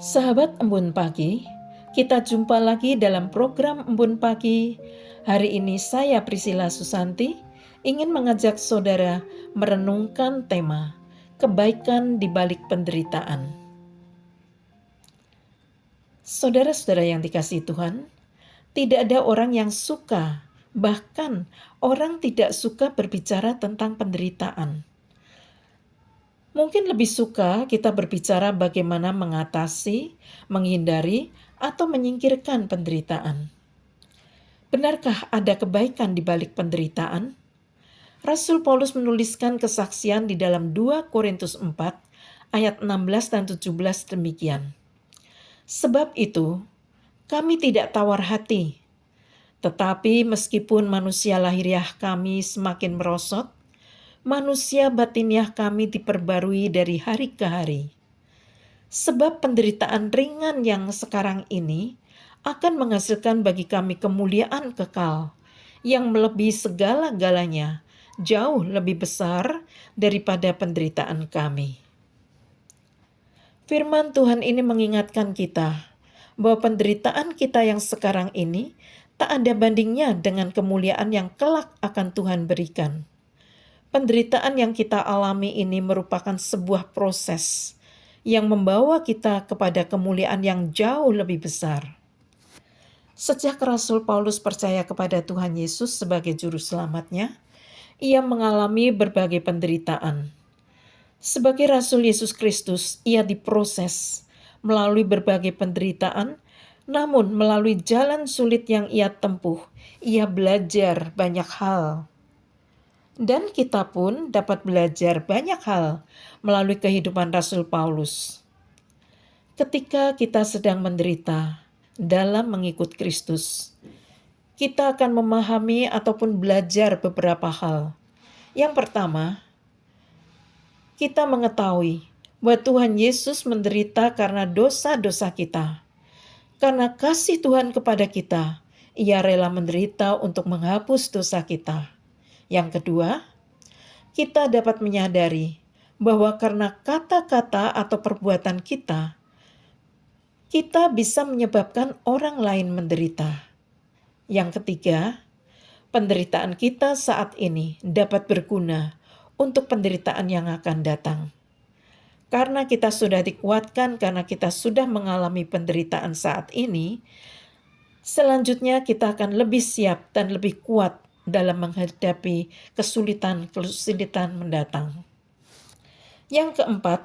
Sahabat Embun Pagi, kita jumpa lagi dalam program Embun Pagi. Hari ini saya Priscilla Susanti ingin mengajak saudara merenungkan tema kebaikan di balik penderitaan. Saudara-saudara yang dikasihi Tuhan, tidak ada orang yang suka, bahkan orang tidak suka berbicara tentang penderitaan. Mungkin lebih suka kita berbicara bagaimana mengatasi, menghindari, atau menyingkirkan penderitaan. Benarkah ada kebaikan di balik penderitaan? Rasul Paulus menuliskan kesaksian di dalam 2 Korintus 4 ayat 16 dan 17 demikian. Sebab itu, kami tidak tawar hati, tetapi meskipun manusia lahiriah kami semakin merosot, manusia batiniah kami diperbarui dari hari ke hari. Sebab penderitaan ringan yang sekarang ini akan menghasilkan bagi kami kemuliaan kekal yang melebihi segala-galanya, jauh lebih besar daripada penderitaan kami. Firman Tuhan ini mengingatkan kita bahwa penderitaan kita yang sekarang ini tak ada bandingnya dengan kemuliaan yang kelak akan Tuhan berikan. Penderitaan yang kita alami ini merupakan sebuah proses yang membawa kita kepada kemuliaan yang jauh lebih besar. Sejak Rasul Paulus percaya kepada Tuhan Yesus sebagai juru selamatnya, ia mengalami berbagai penderitaan. Sebagai Rasul Yesus Kristus, ia diproses melalui berbagai penderitaan, namun melalui jalan sulit yang ia tempuh, ia belajar banyak hal. Dan kita pun dapat belajar banyak hal melalui kehidupan Rasul Paulus. Ketika kita sedang menderita dalam mengikut Kristus, kita akan memahami ataupun belajar beberapa hal. Yang pertama, kita mengetahui bahwa Tuhan Yesus menderita karena dosa-dosa kita. Karena kasih Tuhan kepada kita, Ia rela menderita untuk menghapus dosa kita. Yang kedua, kita dapat menyadari bahwa karena kata-kata atau perbuatan kita bisa menyebabkan orang lain menderita. Yang ketiga, penderitaan kita saat ini dapat berguna untuk penderitaan yang akan datang. Karena kita sudah dikuatkan, karena kita sudah mengalami penderitaan saat ini, selanjutnya kita akan lebih siap dan lebih kuat dalam menghadapi kesulitan mendatang. Yang keempat,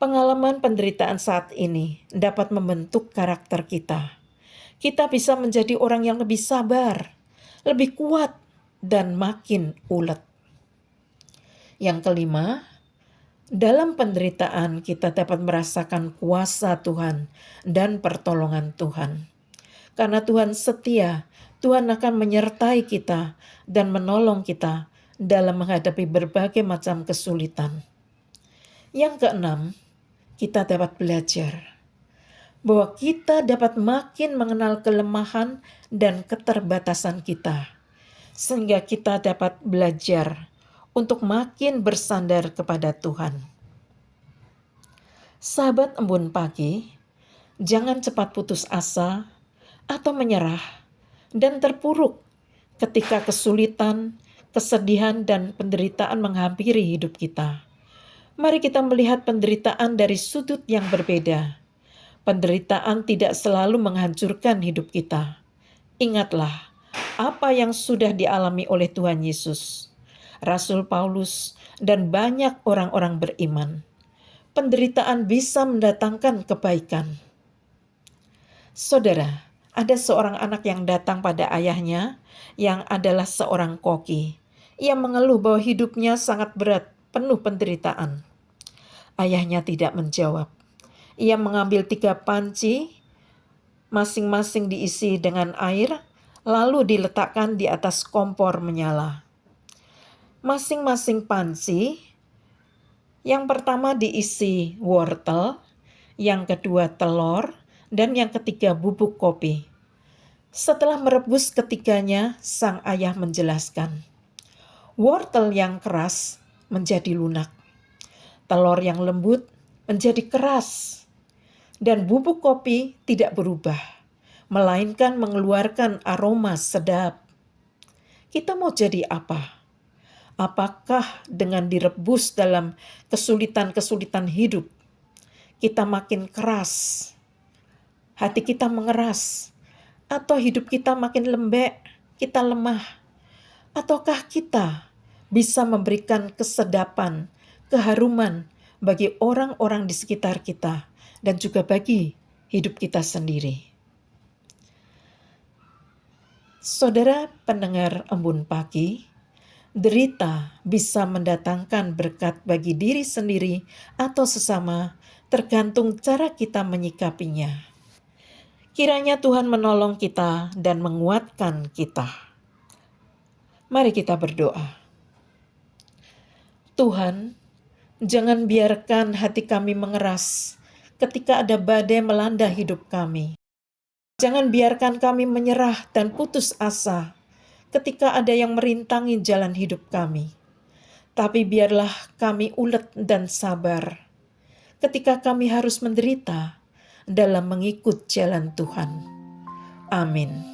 pengalaman penderitaan saat ini dapat membentuk karakter kita. Kita bisa menjadi orang yang lebih sabar, lebih kuat, dan makin ulet. Yang kelima, dalam penderitaan kita dapat merasakan kuasa Tuhan dan pertolongan Tuhan. Karena Tuhan setia, Tuhan akan menyertai kita dan menolong kita dalam menghadapi berbagai macam kesulitan. Yang keenam, kita dapat belajar bahwa kita dapat makin mengenal kelemahan dan keterbatasan kita, sehingga kita dapat belajar untuk makin bersandar kepada Tuhan. Sahabat Embun Pagi, jangan cepat putus asa atau menyerah dan terpuruk ketika kesulitan, kesedihan, dan penderitaan menghampiri hidup kita. Mari kita melihat penderitaan dari sudut yang berbeda. Penderitaan tidak selalu menghancurkan hidup kita. Ingatlah apa yang sudah dialami oleh Tuhan Yesus, Rasul Paulus, dan banyak orang-orang beriman. Penderitaan bisa mendatangkan kebaikan. Saudara, ada seorang anak yang datang pada ayahnya yang adalah seorang koki. Ia mengeluh bahwa hidupnya sangat berat, penuh penderitaan. Ayahnya tidak menjawab. Ia mengambil 3 panci, masing-masing diisi dengan air, lalu diletakkan di atas kompor menyala. Masing-masing panci, yang pertama diisi wortel, yang kedua telur, dan yang ketiga bubuk kopi. Setelah merebus ketiganya, sang ayah menjelaskan, wortel yang keras menjadi lunak, telur yang lembut menjadi keras, dan bubuk kopi tidak berubah, melainkan mengeluarkan aroma sedap. Kita mau jadi apa? Apakah dengan direbus dalam kesulitan-kesulitan hidup, kita makin keras, hati kita mengeras, atau hidup kita makin lembek, kita lemah? Ataukah kita bisa memberikan kesedapan, keharuman bagi orang-orang di sekitar kita dan juga bagi hidup kita sendiri? Saudara pendengar Embun Pagi, derita bisa mendatangkan berkat bagi diri sendiri atau sesama, tergantung cara kita menyikapinya. Kiranya Tuhan menolong kita dan menguatkan kita. Mari kita berdoa. Tuhan, jangan biarkan hati kami mengeras ketika ada badai melanda hidup kami. Jangan biarkan kami menyerah dan putus asa ketika ada yang merintangi jalan hidup kami. Tapi biarlah kami ulet dan sabar ketika kami harus menderita dalam mengikut jalan Tuhan. Amin.